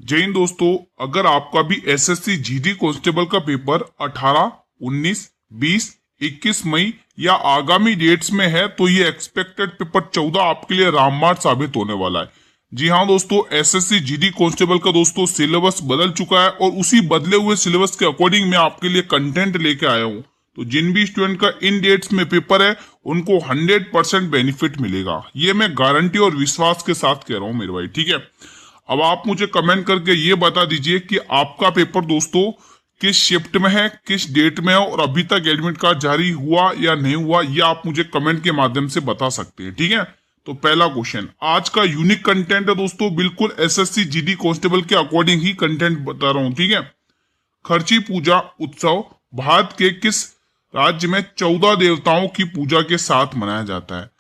जय हिंद दोस्तों। अगर आपका भी एसएससी जीडी कांस्टेबल का पेपर 18, 19, 20, 21 मई या आगामी डेट्स में है तो ये एक्सपेक्टेड पेपर 14 आपके लिए रामबाण साबित होने वाला है। जी हाँ दोस्तों, एसएससी जीडी कांस्टेबल का दोस्तों सिलेबस बदल चुका है और उसी बदले हुए सिलेबस के अकॉर्डिंग मैं आपके लिए कंटेंट लेके आया हूँ। तो जिन भी स्टूडेंट का इन डेट्स में पेपर है उनको 100% बेनिफिट मिलेगा, ये मैं गारंटी और विश्वास के साथ कह रहा हूँ मेरे भाई। ठीक है, अब आप मुझे कमेंट करके ये बता दीजिए कि आपका पेपर दोस्तों किस शिफ्ट में है, किस डेट में है और अभी तक एडमिट कार्ड जारी हुआ या नहीं हुआ, ये आप मुझे कमेंट के माध्यम से बता सकते हैं। ठीक है, तो पहला क्वेश्चन, आज का यूनिक कंटेंट है दोस्तों, बिल्कुल एसएससी जीडी कांस्टेबल के अकॉर्डिंग ही कंटेंट बता रहा हूं। ठीक है, खर्ची पूजा उत्सव भारत के किस राज्य में 14 देवताओं की पूजा के साथ मनाया जाता है?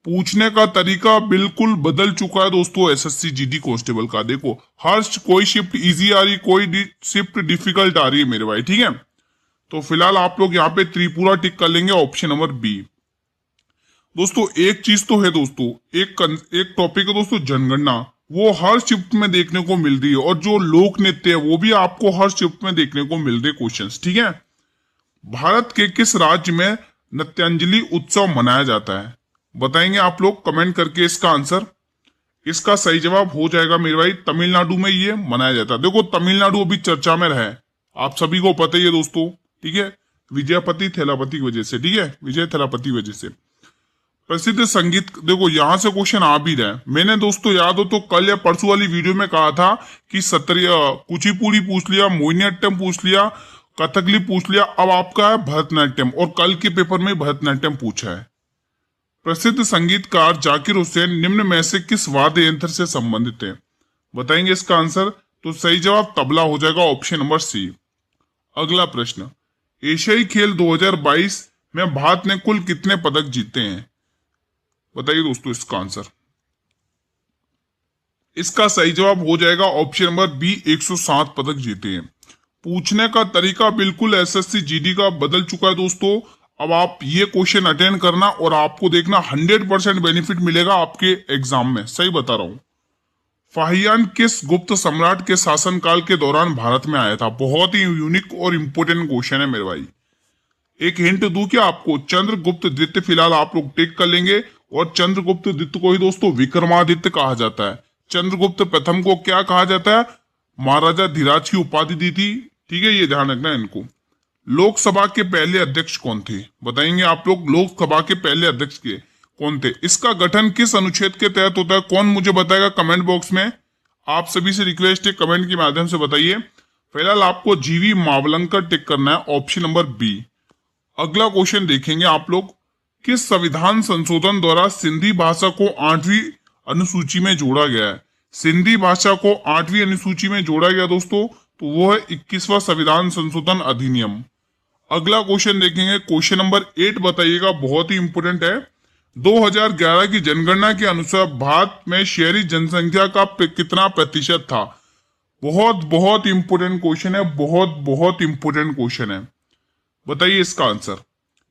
पूछने का तरीका बिल्कुल बदल चुका है दोस्तों एसएससी जीडी कांस्टेबल का। देखो, हर कोई शिफ्ट इजी आ रही, कोई शिफ्ट डिफिकल्ट आ रही है मेरे भाई। ठीक है, तो फिलहाल आप लोग यहाँ पे त्रिपुरा टिक कर लेंगे, ऑप्शन नंबर बी। दोस्तों एक चीज तो है दोस्तों, एक टॉपिक है दोस्तों जनगणना, वो हर शिफ्ट में देखने को मिल रही है और जो लोक नृत्य है वो भी आपको हर शिफ्ट में देखने को मिल रहे क्वेश्चंस। ठीक है, भारत के किस राज्य में नृत्यांजलि उत्सव मनाया जाता है? बताएंगे आप लोग कमेंट करके इसका आंसर। इसका सही जवाब हो जाएगा मेरे भाई, तमिलनाडु में ये मनाया जाता है। देखो तमिलनाडु अभी चर्चा में रहा है, आप सभी को पता ही है दोस्तों। ठीक है, विजयपति थेलापति की वजह से। ठीक है, विजय थेलापति की वजह से। प्रसिद्ध संगीत, देखो यहां से क्वेश्चन आ भी रहा है। मैंने दोस्तों याद हो तो कल या परसों वाली वीडियो में कहा था कि कुचिपुड़ी पूछ लिया, मोहिनीअट्टम पूछ लिया, कथकली पूछ लिया, अब आपका है भरतनाट्यम, और कल के पेपर में भरतनाट्यम पूछा है। प्रसिद्ध संगीतकार जाकिर हुसैन निम्न में से किस वाद्य यंत्र से संबंधित है? बताएंगे इसका आंसर। तो सही जवाब तबला हो जाएगा, ऑप्शन नंबर सी। अगला प्रश्न, एशियाई खेल 2022 में भारत ने कुल कितने पदक जीते हैं? बताइए दोस्तों इसका आंसर। इसका सही जवाब हो जाएगा ऑप्शन नंबर बी, 107 पदक जीते हैं। पूछने का तरीका बिल्कुल एसएससी जीडी का बदल चुका है दोस्तों। अब आप ये क्वेश्चन अटेंड करना और आपको देखना 100% बेनिफिट मिलेगा आपके एग्जाम में, सही बता रहा हूं। फाहियान किस गुप्त सम्राट के शासनकाल के दौरान भारत में आया था? बहुत ही यूनिक और इंपोर्टेंट क्वेश्चन है मेरे भाई। एक हिंट दूं क्या आपको? चंद्रगुप्त द्वितीय फिलहाल आप लोग टिक कर लेंगे, और चंद्रगुप्त द्वितीय को ही दोस्तों विक्रमादित्य कहा जाता है। चंद्रगुप्त प्रथम को क्या कहा जाता है? महाराजा धीराज की उपाधि दी थी। ठीक है, ये ध्यान रखना है इनको। लोकसभा के पहले अध्यक्ष कौन थे? बताएंगे आप लोग, लोकसभा के पहले अध्यक्ष के कौन थे? इसका गठन किस अनुच्छेद के तहत होता है? कौन मुझे बताएगा कमेंट बॉक्स में। आप सभी से रिक्वेस्ट है कमेंट के माध्यम से बताइए। फिलहाल आपको जीवी मावलंकर टिक करना है, ऑप्शन नंबर बी। अगला क्वेश्चन देखेंगे आप लोग, किस संविधान संशोधन द्वारा सिंधी भाषा को 8वीं अनुसूची में जोड़ा गया है? सिंधी भाषा को 8वीं अनुसूची में जोड़ा गया दोस्तों, तो वो है 21वां संविधान संशोधन अधिनियम। अगला क्वेश्चन देखेंगे, क्वेश्चन नंबर 8 बताइएगा, बहुत ही इंपोर्टेंट है। 2011 की जनगणना के अनुसार भारत में शहरी जनसंख्या का कितना प्रतिशत था? बहुत बहुत इंपोर्टेंट क्वेश्चन है, बहुत बहुत इंपोर्टेंट क्वेश्चन है। बताइए इसका आंसर।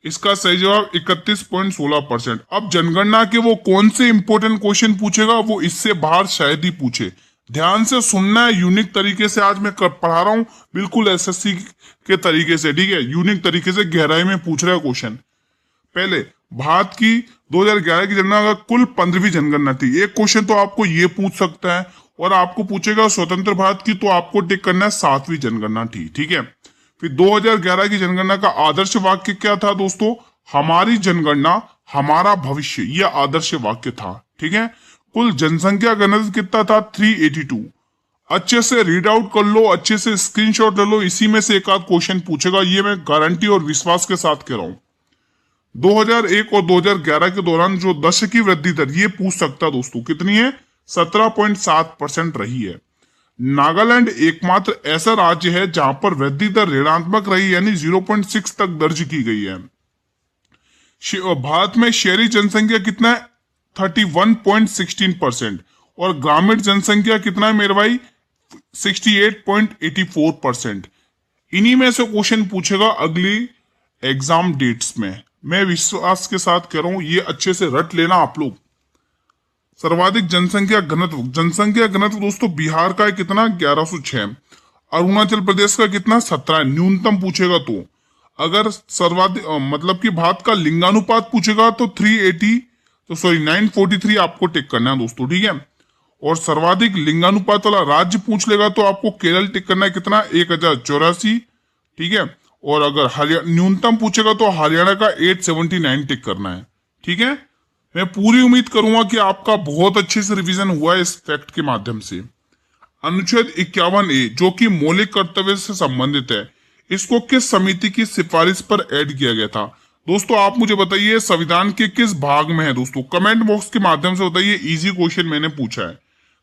इसका सही जवाब 31.16%। अब जनगणना के वो कौन से इंपोर्टेंट क्वेश्चन पूछेगा, वो इससे बाहर शायद ही पूछे। ध्यान से सुनना है, यूनिक तरीके से आज मैं पढ़ा रहा हूं, बिल्कुल एसएससी के तरीके से। ठीक है, यूनिक तरीके से गहराई में पूछ रहा है क्वेश्चन। पहले, भारत की 2011 की जनगणना कुल 15वीं जनगणना थी। एक क्वेश्चन तो आपको ये पूछ सकता है, और आपको पूछेगा स्वतंत्र भारत की, तो आपको टिक करना है 7वीं जनगणना थी। ठीक है, फिर 2011 की जनगणना का आदर्श वाक्य क्या था दोस्तों? हमारी जनगणना हमारा भविष्य, यह आदर्श वाक्य था। ठीक है, कुल जनसंख्या घनत्व कितना था? 382। अच्छे से रीड आउट कर लो, अच्छे से स्क्रीनशॉट ले लो, इसी में से एक आध क्वेश्चन पूछेगा, ये मैं गारंटी और विश्वास के साथ कह रहा हूं। 2001 और 2011 के दौरान जो दशक की वृद्धि दर, ये पूछ सकता दोस्तों, कितनी है? 17.7% रही है। नागालैंड एकमात्र ऐसा राज्य है जहां पर वृद्धि दर ऋणात्मक रही, यानी 0.6 तक दर्ज की गई है। भारत में शहरी जनसंख्या कितना है? 31.16%, और ग्रामीण जनसंख्या कितना है मेरे भाई? 68.84%। इन्हीं में से क्वेश्चन पूछेगा अगली एग्जाम डेट्स में, मैं विश्वास के साथ कह रहा हूं, ये अच्छे से रट लेना आप लोग। सर्वाधिक जनसंख्या घनत्व दोस्तों बिहार का है कितना, 1106। अरुणाचल प्रदेश का कितना, 17 है। न्यूनतम पूछेगा तो अगर सर्वाधिक मतलब कि भारत का लिंगानुपात पूछेगा तो 380, तो सॉरी 943 आपको टिक करना है दोस्तों, ठीक है। और सर्वाधिक लिंगानुपात वाला राज्य पूछ लेगा तो आपको केरल टिक करना है कितना, 1084, ठीक है। और अगर हरियाणा न्यूनतम पूछेगा तो हरियाणा का 879 टिक करना है, ठीक है। मैं पूरी उम्मीद करूंगा कि आपका बहुत अच्छे से रिवीजन हुआ है इस फैक्ट के माध्यम से। अनुच्छेद 51A जो कि मौलिक कर्तव्य से संबंधित है, इसको किस समिति की सिफारिश पर ऐड किया गया था? दोस्तों आप मुझे बताइए संविधान के किस भाग में है दोस्तों, कमेंट बॉक्स के माध्यम से बताइए। इजी क्वेश्चन मैंने पूछा है।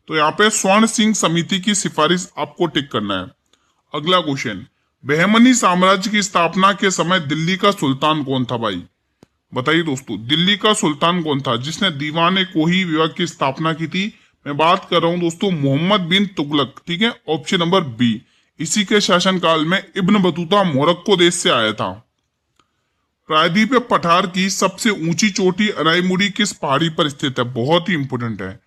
तो यहाँ पे स्वर्ण सिंह समिति की सिफारिश आपको टिक करना है। अगला क्वेश्चन, बहमनी साम्राज्य की स्थापना के समय दिल्ली का सुल्तान कौन था भाई? बताइए दोस्तों, दिल्ली का सुल्तान कौन था जिसने दीवाने कोही विभाग की स्थापना की थी? मैं बात कर रहा हूं दोस्तों मोहम्मद बिन तुगलक, ठीक है। Option number B. इसी के शासनकाल में इब्न बतूता मोरक्को देश से आया था। प्रायद्वीप पठार की सबसे ऊंची चोटी अनाईमुड़ी किस पहाड़ी पर स्थित है? बहुत ही इंपोर्टेंट है,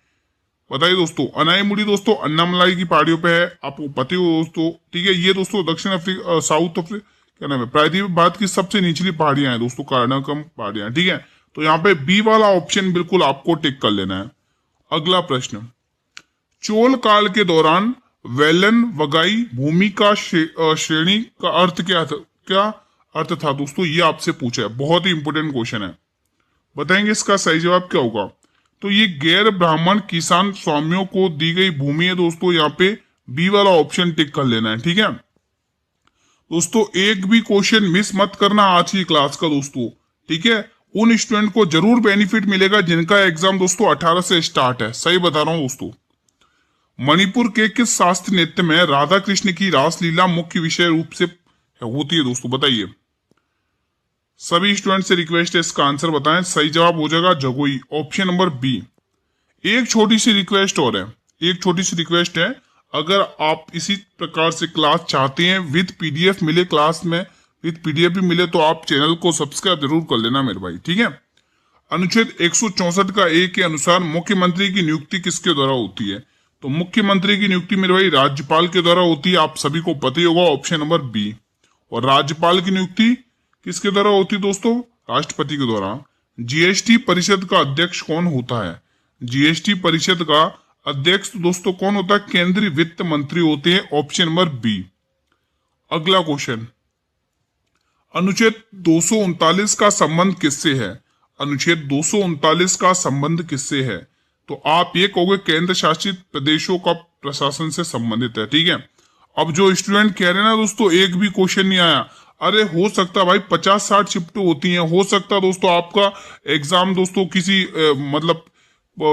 बताइए दोस्तों। अनाईमुड़ी दोस्तों अन्नामलाई की पहाड़ियों पे है, आपको पता ही हो दोस्तों, ठीक है। ये दोस्तों दक्षिण अफ्रीका साउथ अफ्रीका क्या नाम है, प्रायद्वीप भारत की सबसे निचली पहाड़ियां हैं दोस्तों, काराकोरम पहाड़ियां, ठीक है। तो यहाँ पे बी वाला ऑप्शन बिल्कुल आपको टिक कर लेना है। अगला प्रश्न, चोल काल के दौरान वेलन वगाई भूमि का श्रेणी का अर्थ क्या अर्थ था दोस्तों? ये आपसे पूछा है, बहुत ही इंपोर्टेंट क्वेश्चन है। बताएंगे इसका सही जवाब क्या होगा? तो ये गैर ब्राह्मण किसान स्वामियों को दी गई भूमि है दोस्तों, यहाँ पे बी वाला ऑप्शन टिक कर लेना है, ठीक है दोस्तों। एक भी क्वेश्चन मिस मत करना आज की क्लास का दोस्तों, ठीक है। उन स्टूडेंट को जरूर बेनिफिट मिलेगा जिनका एग्जाम दोस्तों 18 से स्टार्ट है, सही बता रहा हूं दोस्तों। मणिपुर के किस शास्त्रीय नृत्य में राधा कृष्ण की रासलीला मुख्य विषय रूप से होती है दोस्तों? बताइए। सभी स्टूडेंट से रिक्वेस्ट है इसका आंसर बताएं। सही जवाब हो जाएगा जगोई, ऑप्शन नंबर बी। एक छोटी सी रिक्वेस्ट और है, एक छोटी सी रिक्वेस्ट है, अगर आप इसी प्रकार से क्लास चाहते हैं विद पीडीएफ मिले, क्लास में विद पीडीएफ भी मिले, तो आप चैनल को सब्सक्राइब जरूर कर लेना मेरे भाई, ठीक है। अनुच्छेद 164 का ए के अनुसार मुख्यमंत्री की नियुक्ति किसके द्वारा होती है? तो मुख्यमंत्री की नियुक्ति मेरे भाई राज्यपाल के द्वारा होती है, आप सभी को पता ही होगा, ऑप्शन नंबर बी। और राज्यपाल की नियुक्ति किसके द्वारा होती है दोस्तों? राष्ट्रपति के द्वारा। जीएसटी परिषद का अध्यक्ष कौन होता है? जीएसटी परिषद का अध्यक्ष दोस्तों कौन होता है? केंद्रीय वित्त मंत्री होते हैं, ऑप्शन नंबर बी। अगला क्वेश्चन, अनुच्छेद 239 का संबंध किससे है? अनुच्छेद 239 का संबंध किससे है? तो आप ये कहोगे केंद्र शासित प्रदेशों का प्रशासन से संबंधित है, ठीक है। अब जो स्टूडेंट कह रहे हैं ना दोस्तों एक भी क्वेश्चन नहीं आया, अरे हो सकता भाई 50-60 शिफ्ट होती हैं, हो सकता दोस्तों आपका एग्जाम दोस्तों किसी मतलब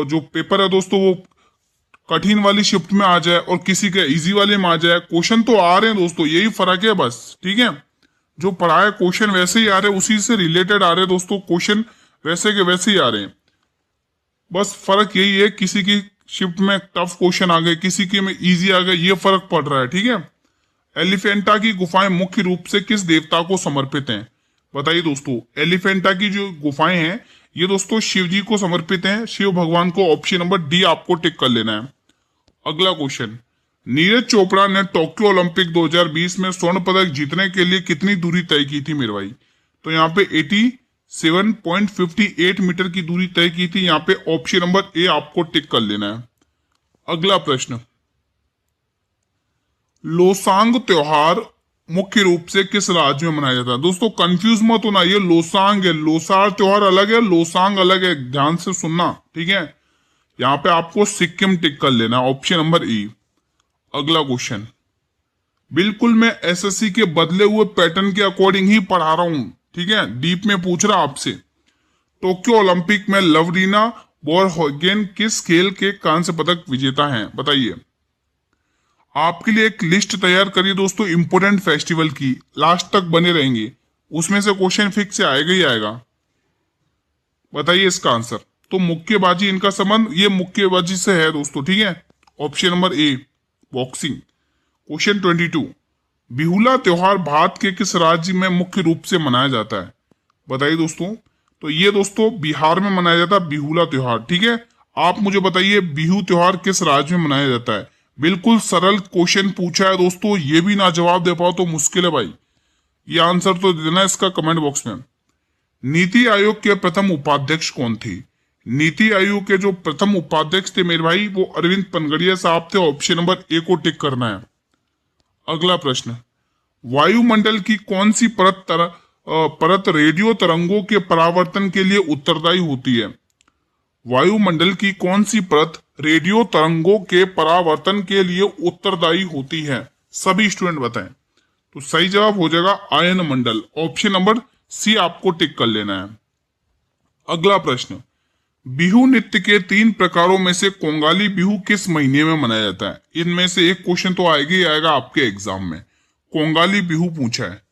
जो पेपर है दोस्तों वो कठिन वाली शिफ्ट में आ जाए और किसी के इजी वाले में आ जाए। क्वेश्चन तो आ रहे हैं दोस्तों, यही फर्क है बस, ठीक है। जो पढ़ाए क्वेश्चन वैसे ही आ रहे हैं, उसी से रिलेटेड आ रहे हैं दोस्तों, क्वेश्चन वैसे के वैसे ही आ रहे हैं, बस फर्क यही है किसी की शिफ्ट में टफ क्वेश्चन आ गए, किसी के में इजी आ गए, ये फर्क पड़ रहा है, ठीक है। एलिफेंटा की गुफाएं मुख्य रूप से किस देवता को समर्पित हैं? बताइए दोस्तों। एलिफेंटा की जो गुफाएं हैं ये दोस्तों शिव जी को समर्पित हैं, शिव भगवान को, ऑप्शन नंबर डी आपको टिक कर लेना है। अगला क्वेश्चन, नीरज चोपड़ा ने टोक्यो ओलंपिक 2020 में स्वर्ण पदक जीतने के लिए कितनी दूरी तय की थी मेरे भाई? तो यहाँ पे 87.58 मीटर की दूरी तय की थी, यहाँ पे ऑप्शन नंबर ए आपको टिक कर लेना है। अगला प्रश्न, लोसांग त्योहार मुख्य रूप से किस राज्य में मनाया जाता है? दोस्तों कंफ्यूज मत होना, ये लोसांग है, लोसार त्योहार अलग है, लोसांग अलग है, ध्यान से सुनना, ठीक है। यहां पे आपको सिक्किम टिक कर लेना, ऑप्शन नंबर ई। अगला क्वेश्चन, बिल्कुल मैं एसएससी के बदले हुए पैटर्न के अकॉर्डिंग ही पढ़ा रहा हूं, ठीक है, डीप में पूछ रहा आपसे। टोक्यो ओलंपिक में लवरीना बोरगोहेन किस खेल के कांस्य पदक विजेता हैं? बताइए। आपके लिए एक लिस्ट तैयार करिए दोस्तों इंपोर्टेंट फेस्टिवल की, लास्ट तक बने रहेंगे, उसमें से क्वेश्चन फिक्स से आएगा ही आएगा। बताइए इसका आंसर। तो मुक्केबाजी इनका संबंध, ये मुक्केबाजी से है दोस्तों, ठीक है, option number A boxing. Question 22, Bihula त्योहार भारत के किस राज्य में मुख्य रूप से मनाया जाता है? बताइए दोस्तों। तो ये दोस्तों बिहार में मनाया जाता है बिहुला त्योहार, ठीक है। आप मुझे बताइए बिहू त्योहार किस राज्य में मनाया जाता है? बिल्कुल सरल क्वेश्चन पूछा है दोस्तों, ये भी ना जवाब दे पाओ तो मुश्किल है भाई। ये आंसर तो देना इसका कमेंट बॉक्स में। नीति आयोग के प्रथम उपाध्यक्ष कौन थे? नीति आयोग के जो प्रथम उपाध्यक्ष थे मेरे भाई वो अरविंद पनगड़िया साहब थे। ऑप्शन नंबर ए को टिक करना है। अगला प्रश्न, वायुमंडल की कौन सी परत रेडियो तरंगों के परावर्तन के लिए उत्तरदायी होती है? वायुमंडल की कौन सी परत रेडियो तरंगों के परावर्तन के लिए उत्तरदायी होती है? सभी स्टूडेंट बताएं। तो सही जवाब हो जाएगा आयन मंडल। ऑप्शन नंबर सी आपको टिक कर लेना है। अगला प्रश्न, बिहू नृत्य के 3 प्रकारों में से कोंगाली बिहू किस महीने में मनाया जाता है? इनमें से एक क्वेश्चन तो आएगा ही आएगा आपके एग्जाम में। कोंगाली बिहू पूछा है,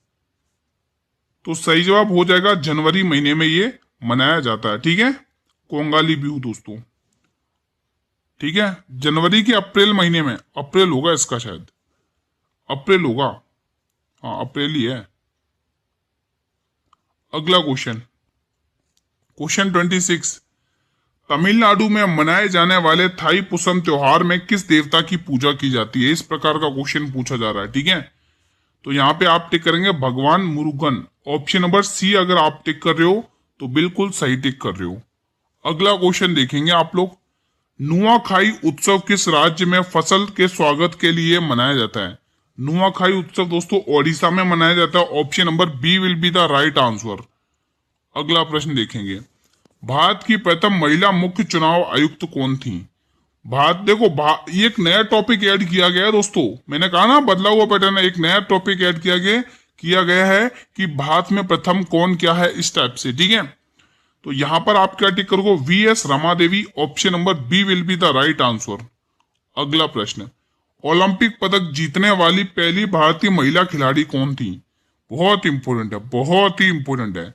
तो सही जवाब हो जाएगा जनवरी महीने में ये मनाया जाता है। ठीक है, कोंगाली बिहू दोस्तों। ठीक है, जनवरी के अप्रैल महीने में, अप्रैल होगा इसका, शायद अप्रैल होगा, हाँ अप्रैल ही है। अगला क्वेश्चन, क्वेश्चन 26, तमिलनाडु में मनाए जाने वाले थाई पुसम त्योहार में किस देवता की पूजा की जाती है? इस प्रकार का क्वेश्चन पूछा जा रहा है। ठीक है, तो यहाँ पे आप टिक करेंगे भगवान मुरुगन। ऑप्शन नंबर सी अगर आप टिक कर रहे हो तो बिल्कुल सही टिक कर रहे हो। अगला क्वेश्चन देखेंगे आप लोग, नुआखाई उत्सव किस राज्य में फसल के स्वागत के लिए मनाया जाता है? नुआखाई उत्सव दोस्तों ओडिशा में मनाया जाता है। Option number B will be the right answer. अगला प्रश्न देखेंगे, भारत की प्रथम महिला मुख्य चुनाव आयुक्त कौन थी? ये एक नया टॉपिक ऐड किया गया है दोस्तों। मैंने कहा ना बदला हुआ पैटर्न है, एक नया टॉपिक ऐड किया गया है कि भारत में प्रथम कौन क्या है, इस टाइप से। ठीक है, तो यहां पर आप क्या टिक करोगे? V S. Rama Devi. Option number B will be the right answer. अगला प्रश्न, ओलंपिक पदक जीतने वाली पहली भारतीय महिला खिलाड़ी कौन थी? बहुत इंपोर्टेंट है, बहुत ही इंपोर्टेंट है।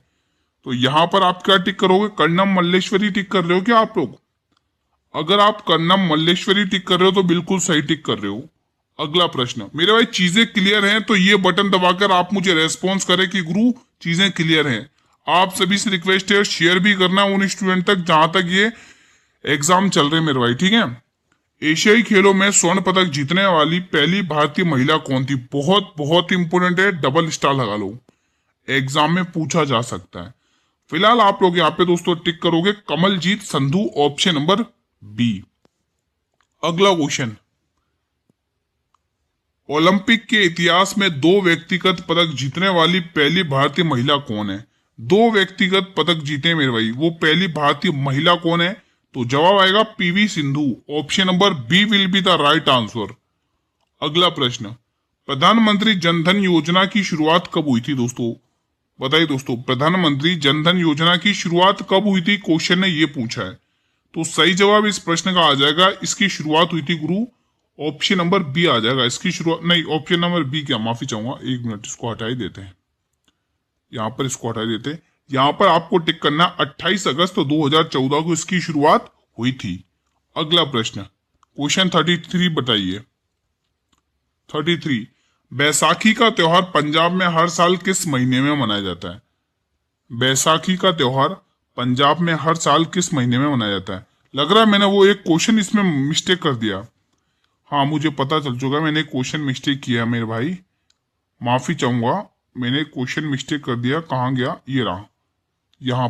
तो यहां पर आप क्या टिक करोगे? कर्णम मल्लेश्वरी टिक कर रहे हो क्या आप लोग? अगर आप कर्णम मल्लेश्वरी टिक कर रहे हो तो बिल्कुल सही टिक कर रहे हो। अगला प्रश्न, मेरे भाई चीजें क्लियर हैं तो ये बटन दबाकर आप मुझे रेस्पॉन्स करें कि गुरु चीजें क्लियर हैं। आप सभी से रिक्वेस्ट है शेयर भी करना उन स्टूडेंट तक जहां तक ये एग्जाम चल रहे मेरे भाई। ठीक है, एशियाई खेलों में स्वर्ण पदक जीतने वाली पहली भारतीय महिला कौन थी? बहुत बहुत इंपोर्टेंट है, डबल स्टार लगा लो, एग्जाम में पूछा जा सकता है। फिलहाल आप लोग यहाँ पे दोस्तों टिक करोगे Kamaljeet Sandhu. Option number B. अगला क्वेश्चन, ओलंपिक के इतिहास में 2 व्यक्तिगत पदक जीतने वाली पहली भारतीय महिला कौन है? 2 व्यक्तिगत पदक जीते मेरे भाई, वो पहली भारतीय महिला कौन है? तो जवाब आएगा P V Sindhu. Option number B will be the right answer. अगला प्रश्न, प्रधानमंत्री जनधन योजना की शुरुआत कब हुई थी दोस्तों? बताइए दोस्तों, प्रधानमंत्री जनधन योजना की शुरुआत कब हुई थी? क्वेश्चन ने ये पूछा है, तो सही जवाब इस प्रश्न का आ जाएगा इसकी शुरुआत हुई थी गुरु, ऑप्शन नंबर बी आ जाएगा। इसकी शुरुआत नहीं, ऑप्शन नंबर बी क्या, माफी चाहूंगा, एक मिनट, इसको हटा ही देते हैं, यहां पर इसको हटा देते हैं। यहां पर आपको टिक करना 28 अगस्त 2014 को इसकी शुरुआत हुई थी। अगला प्रश्न, क्वेश्चन 33 बताइए। 33, बैसाखी का त्योहार पंजाब में हर साल किस महीने में मनाया जाता है? बैसाखी का त्योहार पंजाब में हर साल किस महीने में मनाया जाता है? लग रहा है मैंने वो एक क्वेश्चन इसमें मिस्टेक कर दिया। हाँ मुझे पता चल चुका, मैंने क्वेश्चन मिस्टेक किया मेरे भाई, माफी चाहूंगा, मैंने क्वेश्चन मिस्टेक कर दिया। कहाँ गया? ये रहा, यहाँ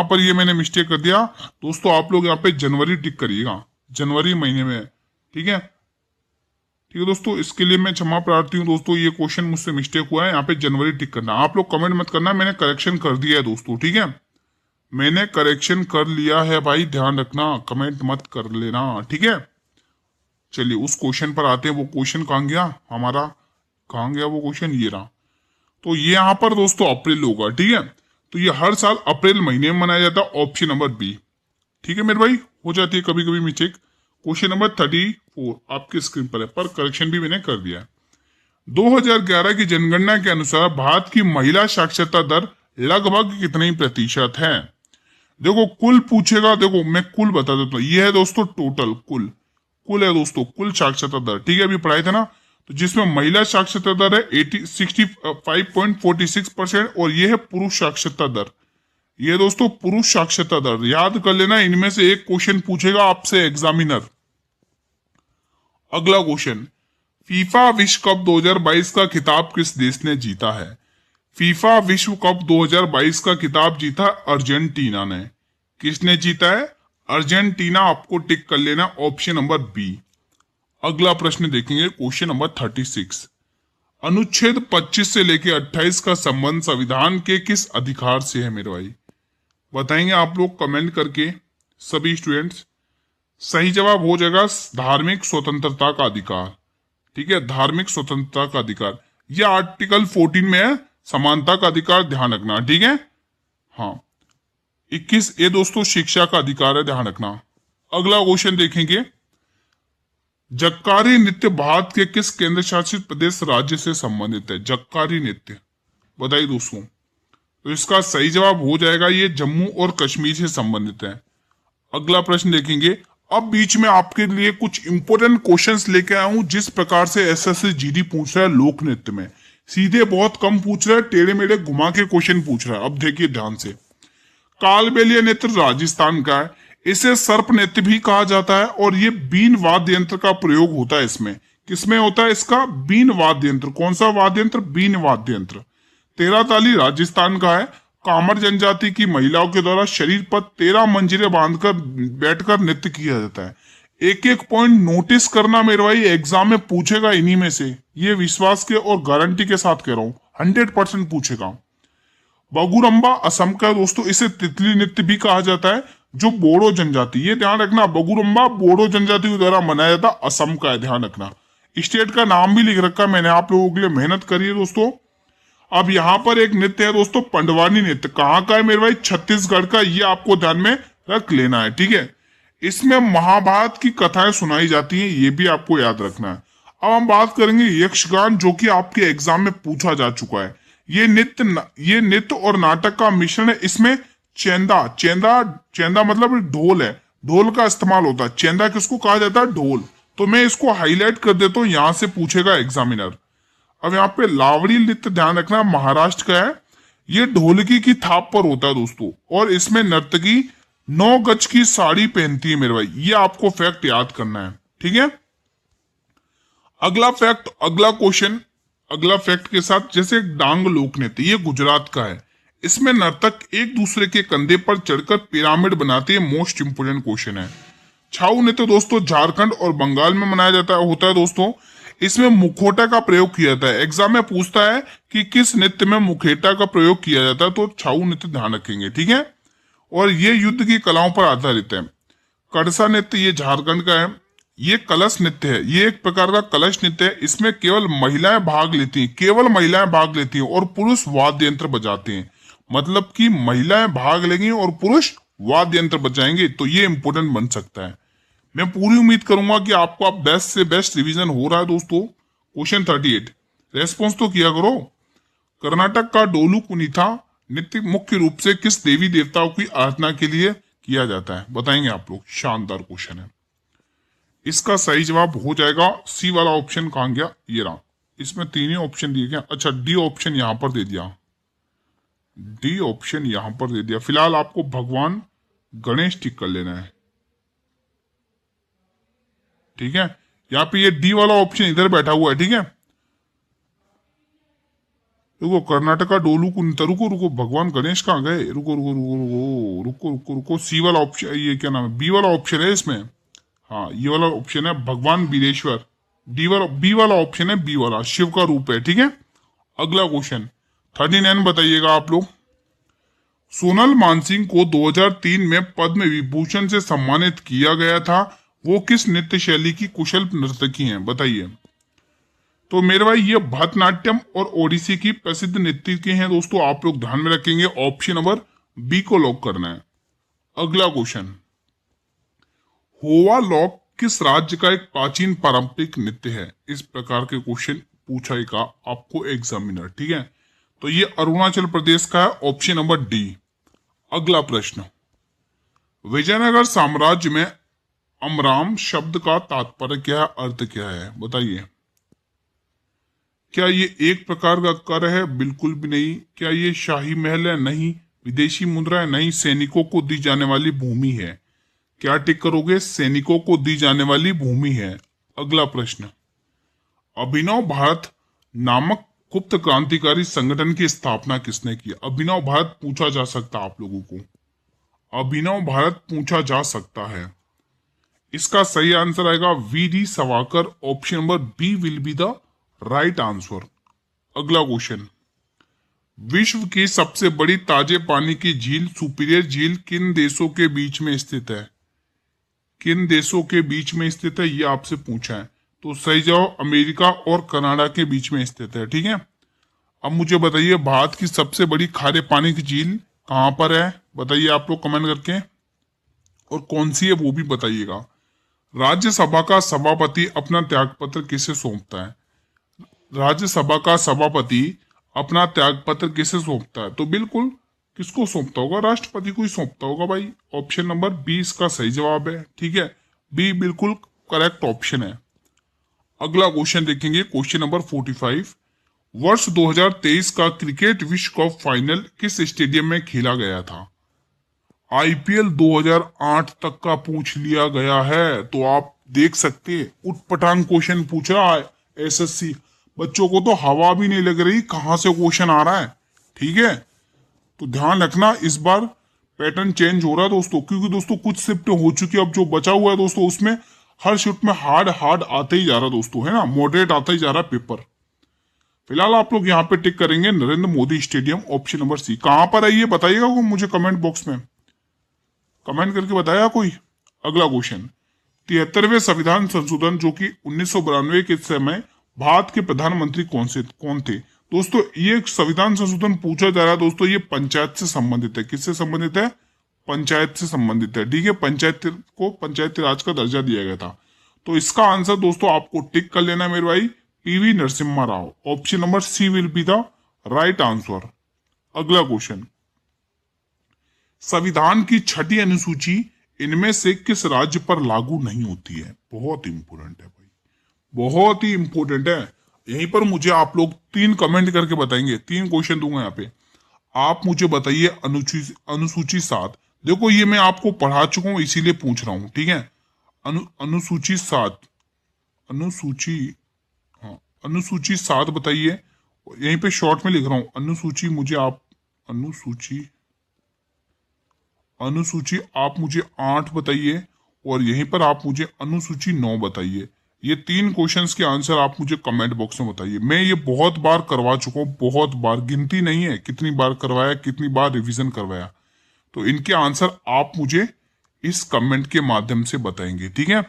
पर ये मैंने मिस्टेक कर दिया दोस्तों। आप लोग यहाँ पे जनवरी टिक करिएगा, जनवरी महीने में। ठीक है, ठीक है दोस्तों, इसके लिए मैं क्षमा प्रार्थी हूँ दोस्तों, ये क्वेश्चन मुझसे मिस्टेक हुआ है, यहाँ पे जनवरी टिक करना। आप लोग कमेंट मत करना, मैंने करेक्शन कर दिया है दोस्तों। ठीक है, मैंने करेक्शन कर लिया है भाई, ध्यान रखना, कमेंट मत कर लेना। ठीक है, चलिए उस क्वेश्चन पर आते हैं। वो क्वेश्चन कहाँ गया हमारा, कहाँ गया वो क्वेश्चन? ये रहा। तो ये यहाँ पर दोस्तों अप्रैल होगा। ठीक है, तो ये हर साल अप्रैल महीने में मनाया जाता है। Option number B. ठीक है मेरे भाई, हो जाती है कभी कभी मिस्टेक। क्वेश्चन नंबर 34 आपकी स्क्रीन पर है, पर करेक्शन भी मैंने कर दिया है। 2011 की जनगणना के अनुसार भारत की महिला साक्षरता दर लगभग कितनी प्रतिशत है? देखो कुल पूछेगा, देखो मैं कुल बता देता हूँ, ये है दोस्तों टोटल, कुल है दोस्तों, कुल साक्षरता दर। ठीक है, अभी पढ़ाए थे ना, तो जिसमें महिला साक्षरता दर है 65.46% और ये है पुरुष साक्षरता दर, ये दोस्तों पुरुष साक्षरता दर, याद कर लेना, इनमें से एक क्वेश्चन पूछेगा आपसे एग्जामिनर। अगला क्वेश्चन, फीफा विश्व कप 2022 का खिताब किस देश ने जीता है? फीफा विश्व कप 2022 का खिताब जीता अर्जेंटीना ने। किसने जीता है? अर्जेंटीना। आपको टिक कर लेना ऑप्शन नंबर बी। अगला प्रश्न देखेंगे, क्वेश्चन नंबर 36। अनुच्छेद 25 से लेकर 28 का संबंध संविधान के किस अधिकार से है मेरे भाई? बताएंगे आप लोग कमेंट करके सभी स्टूडेंट्स। सही जवाब हो जाएगा धार्मिक स्वतंत्रता का अधिकार। ठीक है, धार्मिक स्वतंत्रता का अधिकार। यह आर्टिकल 14 में है, समानता का अधिकार, ध्यान रखना। ठीक है, हाँ। 21 ये दोस्तों शिक्षा का अधिकार है, ध्यान रखना। अगला क्वेश्चन देखेंगे, जक्कारी नृत्य भारत के किस केंद्र शासित प्रदेश राज्य से संबंधित है? जक्कारी नृत्य, बताइए दोस्तों। तो इसका सही जवाब हो जाएगा ये जम्मू और कश्मीर से संबंधित है। अगला प्रश्न देखेंगे। अब बीच में आपके लिए कुछ इंपोर्टेंट क्वेश्चंस लेके आया हूं, जिस प्रकार से एसएससी जीडी पूछ रहा है लोक नृत्य में। सीधे बहुत कम पूछ रहा है, टेढ़े मेढ़े घुमा के क्वेश्चन पूछ रहा है। अब देखिए ध्यान से। कालबेलिया नृत्य राजस्थान का है, इसे सर्प नृत्य भी कहा जाता है, और ये बीन वाद्य यंत्र का प्रयोग होता है इसमें। किसमें होता है इसका? बीन वाद्य यंत्र। कौन सा वाद्य यंत्र? बीन वाद्य यंत्र। तेरह ताली राजस्थान का है। कामर जनजाति की महिलाओं के द्वारा शरीर पर 13 मंजिलें बांधकर बैठकर नृत्य किया जाता है। एक एक पॉइंट नोटिस करना मेरे भाई, एग्जाम में पूछेगा इन्हीं में से, ये विश्वास के और गारंटी के साथ कह रहा हूं, 100% पूछेगा। बगुरम्बा असम का दोस्तों, इसे तितली नृत्य भी कहा जाता है, जो बोडो जनजाति, ये ध्यान रखना, बगुरम्बा बोडो जनजाति के द्वारा मनाया जाता, असम का है, ध्यान रखना। स्टेट का नाम भी लिख रखा मैंने, आप लोगों के लिए मेहनत करिए दोस्तों। अब यहाँ पर एक नृत्य है दोस्तों, पंडवानी नृत्य। कहाँ का है मेरे भाई? छत्तीसगढ़ का। ये आपको ध्यान में रख लेना है, ठीक है। इसमें महाभारत की कथाएं सुनाई जाती हैं, ये भी आपको याद रखना है। अब हम बात करेंगे यक्षगान, जो कि आपके एग्जाम में पूछा जा चुका है। ये नृत्य और नाटक का मिश्रण है। इसमें चेंदा चेंदा चेंदा मतलब ढोल है, ढोल का इस्तेमाल होता है। चेंदा किसको कहा जाता है? ढोल। तो मैं इसको हाईलाइट कर देता हूं, यहां से पूछेगा एग्जामिनर। अब यहाँ पे लावड़ी नृत्य, ध्यान रखना, महाराष्ट्र का है। ये ढोलकी की थाप पर होता है दोस्तों, और इसमें नर्तकी 9 गज की साड़ी पहनती है मेरे भाई। ये आपको फैक्ट याद करना है, ठीक है। अगला फैक्ट, अगला क्वेश्चन, अगला फैक्ट के साथ, जैसे डांग लोक नृत्य, ये गुजरात का है। इसमें नर्तक एक दूसरे के कंधे पर चढ़कर पिरामिड बनाते हैं। मोस्ट इंपोर्टेंट क्वेश्चन है। छाऊ नृत्य दोस्तों झारखंड और बंगाल में मनाया जाता है, होता है दोस्तों। इसमें मुखौटा का प्रयोग किया जाता है। एग्जाम में पूछता है कि किस नृत्य में मुखौटा का प्रयोग किया जाता है, तो छाऊ नृत्य ध्यान रखेंगे, ठीक है। और ये युद्ध की कलाओं पर आधारित है। कड़सा नृत्य ये झारखंड का है। ये कलश नृत्य है, ये एक प्रकार का कलश नृत्य है। इसमें केवल महिलाएं भाग लेती हैं, केवल महिलाएं भाग लेती हैं, और पुरुष वाद्य यंत्र बजाते हैं। मतलब कि महिलाएं भाग लेंगी और पुरुष वाद्य यंत्र बजाएंगे। तो ये इंपोर्टेंट बन सकता है। मैं पूरी उम्मीद करूंगा कि आपको आप बेस्ट से बेस्ट रिवीजन हो रहा है दोस्तों। क्वेश्चन 38, रेस्पॉन्स तो किया करो। कर्नाटक का डोलू कुनीथा नृत्य मुख्य रूप से किस देवी देवताओं की आराधना के लिए किया जाता है? बताएंगे आप लोग। शानदार क्वेश्चन है। इसका सही जवाब हो जाएगा सी वाला ऑप्शन। कहां गया? ये रहा। इसमें 3 ही ऑप्शन दिए गए। अच्छा, डी ऑप्शन यहां पर दे दिया, डी ऑप्शन यहां पर दे दिया। फिलहाल आपको भगवान गणेश टिक कर लेना है, ठीक है। यहाँ पे ये डी वाला ऑप्शन इधर बैठा हुआ है, ठीक है। रुको, कर्नाटका डोलू कुनीता, रुको रुको, भगवान गणेश कहाँ गए? रुको रुको रुको रुको रुको रुको रुको, सी वाला ऑप्शन, ये क्या नाम है? बी वाला ऑप्शन है इसमें। हाँ, ये वाला ऑप्शन है भगवान बीरेश्वर। बी वाला ऑप्शन है, बी वाला शिव का रूप है, ठीक है। अगला क्वेश्चन 39 बताइएगा आप लोग। सोनल मानसिंह को 2003 में पद्म विभूषण से सम्मानित किया गया था। वो किस नृत्य शैली की कुशल नर्तकी हैं? बताइए। तो मेरे भाई ये भरतनाट्यम और ओडिसी की प्रसिद्ध नृत्यकी हैं दोस्तों। आप लोग ध्यान में रखेंगे, ऑप्शन नंबर बी को लॉक करना है। अगला क्वेश्चन, होवा लॉक किस राज्य का एक प्राचीन पारंपरिक नृत्य है? इस प्रकार के क्वेश्चन पूछेगा आपको एग्जामिनर, ठीक है। तो ये अरुणाचल प्रदेश का है, ऑप्शन नंबर डी। अगला प्रश्न, विजयनगर साम्राज्य में अमराम शब्द का तात्पर्य क्या है, अर्थ क्या है? बताइए। क्या ये एक प्रकार का कर है? बिल्कुल भी नहीं। क्या ये शाही महल है? नहीं। विदेशी मुद्रा नहीं, सैनिकों को दी जाने वाली भूमि है। क्या टिक करोगे? सैनिकों को दी जाने वाली भूमि है। अगला प्रश्न, अभिनव भारत नामक गुप्त क्रांतिकारी संगठन की स्थापना किसने की? अभिनव भारत पूछा जा सकता है आप लोगों को, अभिनव भारत पूछा जा सकता है। इसका सही आंसर आएगा V D Savarkar. Option number B will be the right answer. अगला क्वेश्चन, विश्व की सबसे बड़ी ताजे पानी की झील सुपीरियर झील किन देशों के बीच में स्थित है? किन देशों के बीच में स्थित है ये आपसे पूछा है। तो सही जवाब अमेरिका और कनाडा के बीच में स्थित है। ठीक है, अब मुझे बताइए भारत की सबसे बड़ी खारे पानी की झील कहां पर है? बताइए आप लोग कमेंट करके, और कौन सी है वो भी बताइएगा। राज्यसभा का सभापति अपना त्यागपत्र किसे सौंपता है? राज्यसभा का सभापति अपना त्यागपत्र किसे सौंपता है? तो बिल्कुल किसको सौंपता होगा? राष्ट्रपति को ही सौंपता होगा भाई। ऑप्शन नंबर बी इसका सही जवाब है। ठीक है, बी बिल्कुल करेक्ट ऑप्शन है। अगला क्वेश्चन देखेंगे, क्वेश्चन नंबर 45। वर्ष 2023 का क्रिकेट विश्व कप फाइनल किस स्टेडियम में खेला गया था? आईपीएल 2008 तक का पूछ लिया गया है, तो आप देख सकते हैं उटपटांग क्वेश्चन पूछ रहा है एसएससी। बच्चों को तो हवा भी नहीं लग रही कहां से क्वेश्चन आ रहा है। ठीक है, तो ध्यान रखना इस बार पैटर्न चेंज हो रहा है दोस्तों, क्योंकि दोस्तों कुछ शिफ्ट हो चुकी है, अब जो बचा हुआ है दोस्तों उसमें हर शिफ्ट में हार्ड आते ही जा रहा दोस्तों, है ना, मॉडरेट आता ही जा रहा पेपर। फिलहाल आप लोग यहाँ पे टिक करेंगे Narendra Modi stadium, option number C. कहां पर है ये बताइएगा मुझे कमेंट बॉक्स में कमेंट करके बताया कोई। अगला क्वेश्चन, 73वें संविधान संशोधन जो कि 1992 के समय भारत के प्रधानमंत्री कौन थे? दोस्तों ये संविधान संशोधन पूछा जा रहा है दोस्तों, ये पंचायत से संबंधित है। किससे संबंधित है? पंचायत से संबंधित है। ठीक है, पंचायत को पंचायती राज का दर्जा दिया गया था। तो इसका आंसर दोस्तों आपको टिक कर लेना मेरे भाई, P V Narasimha Rao. Option number C will be the right answer. अगला क्वेश्चन, संविधान की छठी अनुसूची इनमें से किस राज्य पर लागू नहीं होती है? बहुत इंपोर्टेंट है भाई, बहुत ही इंपोर्टेंट है। यहीं पर मुझे आप लोग 3 कमेंट करके बताएंगे, 3 क्वेश्चन दूंगा यहाँ पे। आप मुझे बताइए अनुसूची 7। देखो ये मैं आपको पढ़ा चुका हूं इसीलिए पूछ रहा हूं। ठीक है, अनुसूची 7, अनुसूची 7 बताइए। यहीं पे शॉर्ट में लिख रहा हूं अनुसूची, मुझे आप अनुसूची आप मुझे 8 बताइए, और यहीं पर आप मुझे अनुसूची 9 बताइए। ये 3 क्वेश्चंस के आंसर आप मुझे कमेंट बॉक्स में बताइए। मैं ये बहुत बार करवा चुका हूँ, बहुत बार, गिनती नहीं है कितनी बार करवाया, कितनी बार रिवीजन करवाया। तो इनके आंसर आप मुझे इस कमेंट के माध्यम से बताएंगे। ठीक है,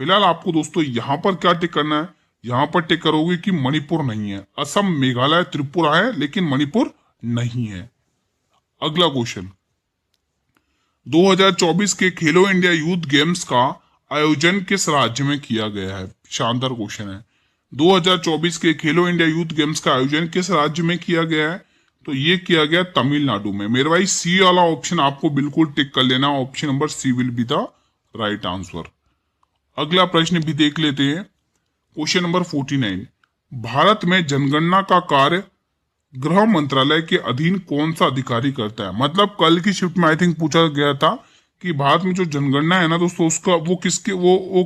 फिलहाल आपको दोस्तों यहां पर क्या टिक करना है? यहां पर टिक करोगे कि मणिपुर नहीं है, असम, मेघालय, त्रिपुरा है, लेकिन मणिपुर नहीं है। अगला क्वेश्चन, 2024 के खेलो इंडिया यूथ गेम्स का आयोजन किस राज्य में किया गया है? शानदार क्वेश्चन है। 2024 के खेलो इंडिया यूथ गेम्स का आयोजन किस राज्य में किया गया है? तो ये किया गया तमिलनाडु में। मेरे भाई सी वाला ऑप्शन आपको बिल्कुल टिक कर लेना, option number C will be the right answer. अगला प्रश्न भी देख लेते हैं, क्वेश्चन नंबर 49। भारत में जनगणना का कार्य गृह मंत्रालय के अधीन कौन सा अधिकारी करता है? मतलब कल की शिफ्ट में आई थिंक पूछा गया था कि भारत में जो जनगणना है ना दोस्तों, उसका वो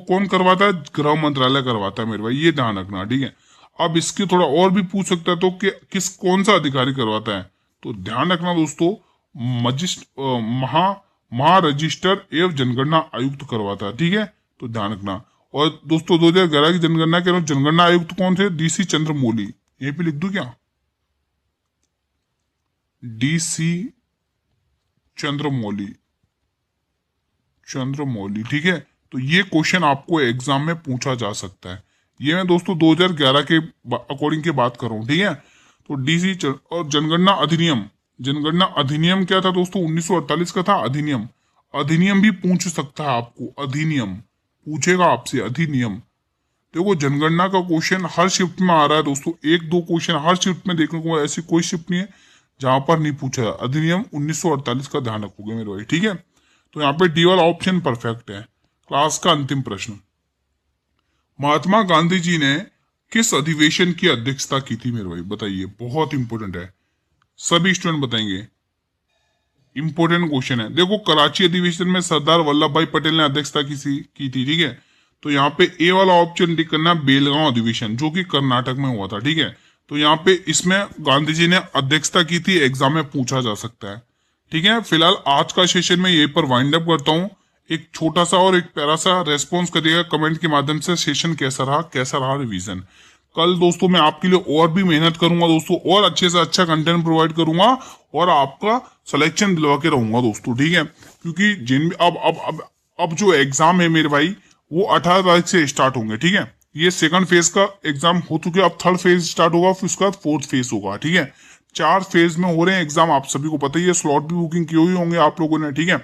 कौन करवाता है? गृह मंत्रालय करवाता है मेरे भाई, ये ध्यान रखना। ठीक है, अब इसके थोड़ा और भी पूछ सकता है तो कि कौन सा अधिकारी करवाता है? तो ध्यान रखना दोस्तों, महा रजिस्टर एवं जनगणना आयुक्त करवाता है। ठीक है, तो ध्यान रखना। और दोस्तों 2011 की जनगणना के जनगणना आयुक्त कौन थे? डीसी चंद्रमौली। यहीं पे लिख दूं क्या? डीसी चंद्रमौली। ठीक है, तो ये क्वेश्चन आपको एग्जाम में पूछा जा सकता है। ये मैं दोस्तों 2011 के अकॉर्डिंग की बात कर रहा हूं। ठीक है, तो डीसी और जनगणना अधिनियम क्या था दोस्तों? 1948 का था अधिनियम। अधिनियम भी पूछ सकता है आपको, अधिनियम पूछेगा आपसे, अधिनियम। देखो जनगणना का क्वेश्चन हर शिफ्ट में आ रहा है दोस्तों, 1-2 क्वेश्चन हर शिफ्ट में देखने को, ऐसी कोई शिफ्ट नहीं है जहां पर नहीं पूछा। अधिनियम 1948 का ध्यान रखोगे मेरे भाई। ठीक है, तो यहाँ पे डी वाला ऑप्शन परफेक्ट है। क्लास का अंतिम प्रश्न, महात्मा गांधी जी ने किस अधिवेशन की अध्यक्षता की थी मेरे भाई? बताइए, बहुत इंपोर्टेंट है, सभी स्टूडेंट बताएंगे। इंपॉर्टेंट क्वेश्चन है। देखो, कराची अधिवेशन में सरदार वल्लभ भाई पटेल ने अध्यक्षता की थी, ठीक है। तो यहाँ पे ए वाला ऑप्शन टिक करना, बेलगांव अधिवेशन, जो कि कर्नाटक में हुआ था, ठीक है। तो यहाँ पे इसमें गांधी जी ने अध्यक्षता की थी, एग्जाम में पूछा जा सकता है, ठीक है। फिलहाल आज का सेशन में यहीं पर वाइंड अप करता हूँ। एक छोटा सा और एक प्यारा सा रेस्पॉन्स करिएगा कमेंट के माध्यम से, सेशन कैसा रहा रिवीजन। कल दोस्तों मैं आपके लिए और भी मेहनत करूंगा दोस्तों, और अच्छे से अच्छा कंटेंट प्रोवाइड करूंगा और आपका सिलेक्शन दिलवा के रहूंगा दोस्तों, ठीक है। क्योंकि जिन अब जो एग्जाम है मेरे भाई, वो 18 तारीख से स्टार्ट होंगे, ठीक है। ये सेकंड फेज का एग्जाम हो चुके, अब थर्ड फेज स्टार्ट होगा, फिर उसके बाद फोर्थ फेज होगा, ठीक है। 4 फेज में हो रहे हैं एग्जाम, आप सभी को पता ही है। स्लॉट भी बुकिंग किए हुए होंगे आप लोगों ने, ठीक है।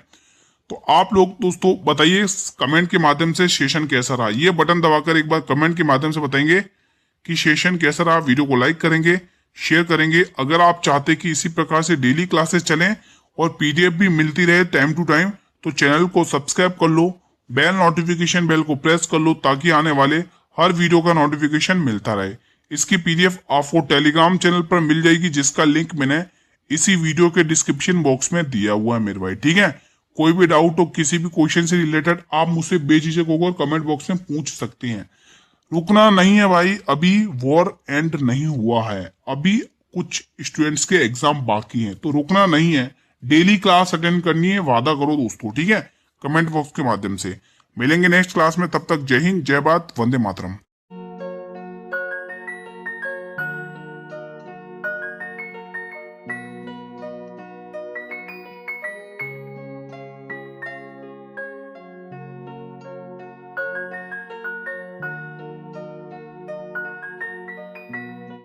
तो आप लोग दोस्तों बताइए कमेंट के माध्यम से सेशन कैसा रहा। ये बटन दबाकर एक बार कमेंट के माध्यम से बताएंगे कि सेशन कैसा रहा। वीडियो को लाइक करेंगे, शेयर करेंगे। अगर आप चाहते कि इसी प्रकार से डेली क्लासेस चलें और पीडीएफ भी मिलती रहे टाइम टू टाइम, तो चैनल को सब्सक्राइब कर लो, बेल नोटिफिकेशन बेल को प्रेस कर लो, ताकि आने वाले हर वीडियो का नोटिफिकेशन मिलता रहे। इसकी पीडीएफ आपको टेलीग्राम चैनल पर मिल जाएगी, जिसका लिंक मैंने इसी वीडियो के डिस्क्रिप्शन बॉक्स में दिया हुआ है मेरे भाई, ठीक है। कोई भी डाउट हो किसी भी क्वेश्चन से रिलेटेड, आप मुझसे बेझिझक होकर कमेंट बॉक्स में पूछ सकते हैं। रुकना नहीं है भाई, अभी वॉर एंड नहीं हुआ है, अभी कुछ स्टूडेंट्स के एग्जाम बाकी हैं, तो रुकना नहीं है। डेली क्लास अटेंड करनी है, वादा करो दोस्तों, ठीक है। कमेंट बॉक्स के माध्यम से मिलेंगे नेक्स्ट क्लास में। तब तक जय हिंद, जय भारत, वंदे मातरम।